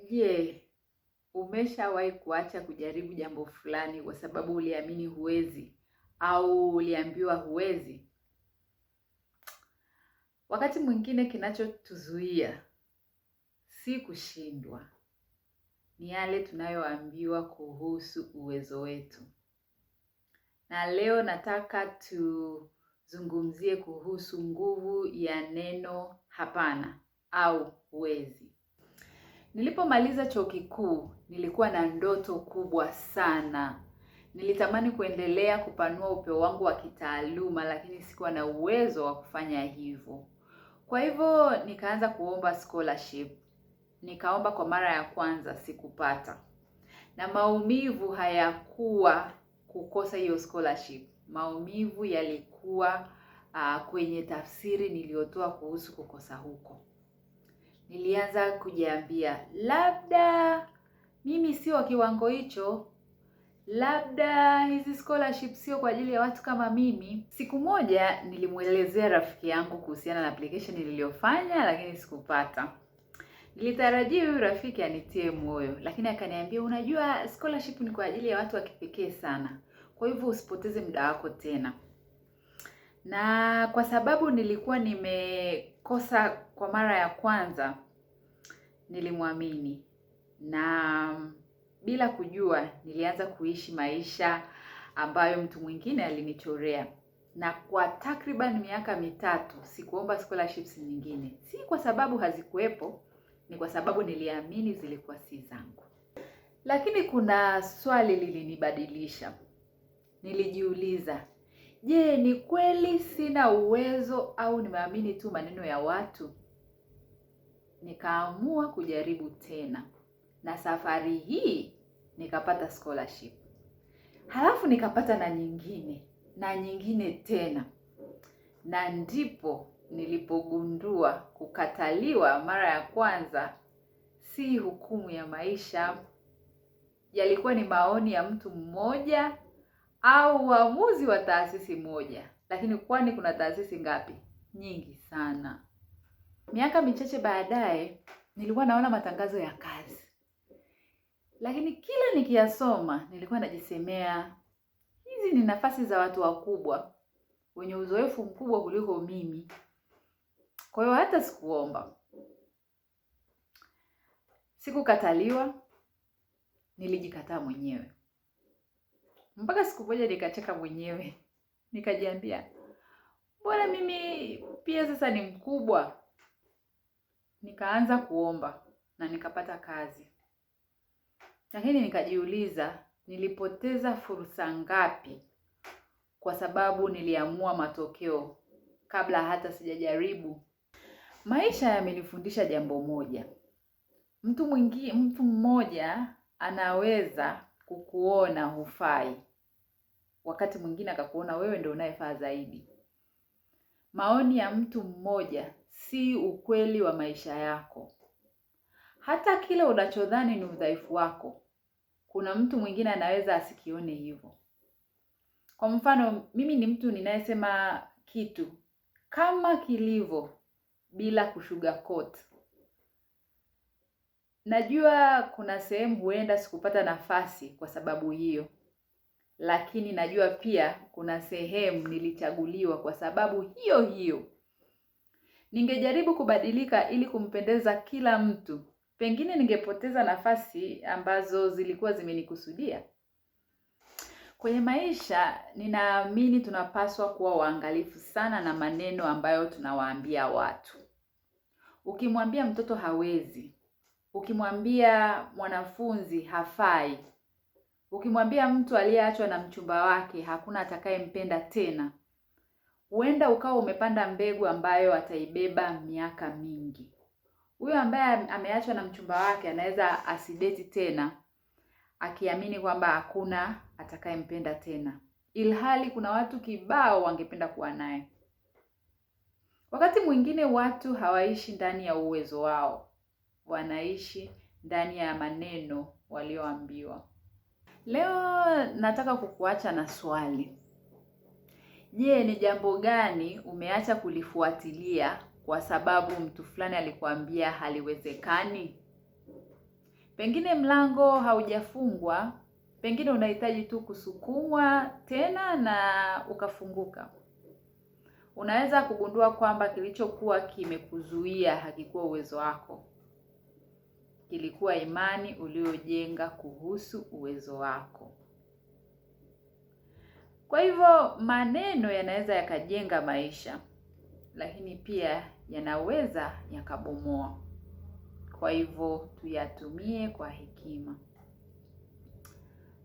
Je, umeshawahi kuacha kujaribu jambo fulani kwa sababu uliamini huwezi au uliambiwa huwezi? Wakati mwingine kinachotuzuia si kushindwa, ni yale tunayoambiwa kuhusu uwezo wetu. Na leo nataka tuzungumzie kuhusu nguvu ya neno hapana au huwezi. Nilipomaliza chuo kikuu, nilikuwa na ndoto kubwa sana. Nilitamani kuendelea kupanua upeo wangu wa kitaaluma, lakini sikuwa na uwezo wa kufanya hivyo. Kwa hivyo nikaanza kuomba scholarship. Nikaomba kwa mara ya kwanza, sikupata. Na maumivu hayakuwa kukosa hiyo scholarship. Maumivu yalikuwa kwenye tafsiri niliyotoa kuhusu kukosa huko. Nilianza kujiambia, labda mimi sio kiwango hicho, labda hizi scholarship sio kwa ajili ya watu kama mimi. Siku moja nilimuelezea rafiki yangu kuhusiana na application niliyofanya, lakini sikupata. Nilitarajia huyu rafiki anitie moyo, lakini akaniambia, unajua scholarship ni kwa ajili ya watu wa kipekee sana. Kwa hivyo usipoteze muda wako tena. Na kwa sababu nilikuwa nimekosa kwa mara ya kwanza, nilimwamini. Na bila kujua, nilianza kuishi maisha ambayo mtu mwingine alinichorea. Na kwa takriban miaka 3, sikuomba scholarships nyingine. Si kwa sababu hazikuwepo, ni kwa sababu niliamini zilikuwa si zangu. Lakini kuna swali lilinibadilisha. Nilijiuliza, je, ni kweli sina uwezo au nimeamini tu maneno ya watu? Nikaamua kujaribu tena. Na safari hii nikapata scholarship. Halafu nikapata na nyingine tena. Na ndipo nilipogundua kukataliwa mara ya kwanza si hukumu ya maisha. Yalikuwa ni maoni ya mtu mmoja au uamuzi wa taasisi moja. Lakini kwani kuna taasisi ngapi? Nyingi sana. Miaka michache baadaye nilikuwa naona matangazo ya kazi. Lakini kila nikiyasoma nilikuwa najisemea, hizi ni nafasi za watu wakubwa, wenye uzoefu mkubwa kuliko mimi. Kwa hiyo hata sikuomba. Sikukataliwa, nilijikataa mwenyewe. Mpaka siku moja nikacheka mwenyewe. Nikajiambia, mbona mimi pia sasa ni mkubwa? Nikaanza kuomba na nikapata kazi. Lakini nikajiuliza, nilipoteza fursa ngapi kwa sababu niliamua matokeo kabla hata sijajaribu. Maisha yamenifundisha jambo moja. Mtu mmoja anaweza kukuona hufai, wakati mwingine akakuona wewe ndio unayefaa zaidi. Maoni ya mtu mmoja si ukweli wa maisha yako. Hata kile unachodhani ni udhaifu wako, kuna mtu mwingine anaweza asikione hivyo. Kwa mfano, mimi ni mtu ninayesema kitu kama kilivyo bila kusugarcoat. Najua kuna sehemu huenda sikupata nafasi kwa sababu hiyo. Lakini najua pia kuna sehemu nilichaguliwa kwa sababu hiyo hiyo. Ningejaribu kubadilika ili kumpendeza kila mtu, pengine ningepoteza nafasi ambazo zilikuwa zimenikusudia. Kwenye maisha, ninaamini tunapaswa kuwa waangalifu sana na maneno ambayo tunawaambia watu. Ukimwambia mtoto hawezi, ukimwambia mwanafunzi hafai, ukimwambia mtu aliyeachwa na mchumba wake hakuna atakayempenda tena, huenda ukawa umepanda mbegu ambayo ataibeba miaka mingi. Huyo ambaye ameachwa na mchumba wake anaweza asideti tena, akiamini kwamba hakuna atakayempenda tena, ilhali kuna watu kibao wangependa kuwa naye. Wakati mwingine watu hawaishi ndani ya uwezo wao, wanaishi ndani ya maneno walioambiwa. Leo nataka kukuacha na swali. Je, ni jambo gani umeacha kulifuatilia kwa sababu mtu fulani alikwambia haliwezekani? Pengine mlango haujafungwa, pengine unahitaji tu kusukumwa tena na ukafunguka. Unaweza kugundua kwamba kilichokuwa kimekuzuia hakikuwa uwezo wako. Kilikuwa imani uliojenga kuhusu uwezo wako. Kwa hivyo maneno yanaweza yakajenga maisha, lakini pia yanaweza yakabomoa. Kwa hivyo tuyatumie kwa hekima.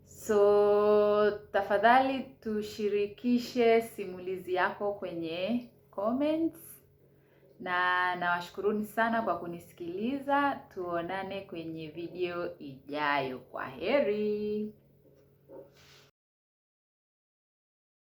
So tafadhali tushirikishe simulizi yako kwenye comments, na nawashukuruni sana kwa kunisikiliza. Tuonane kwenye video ijayo. Kwaheri.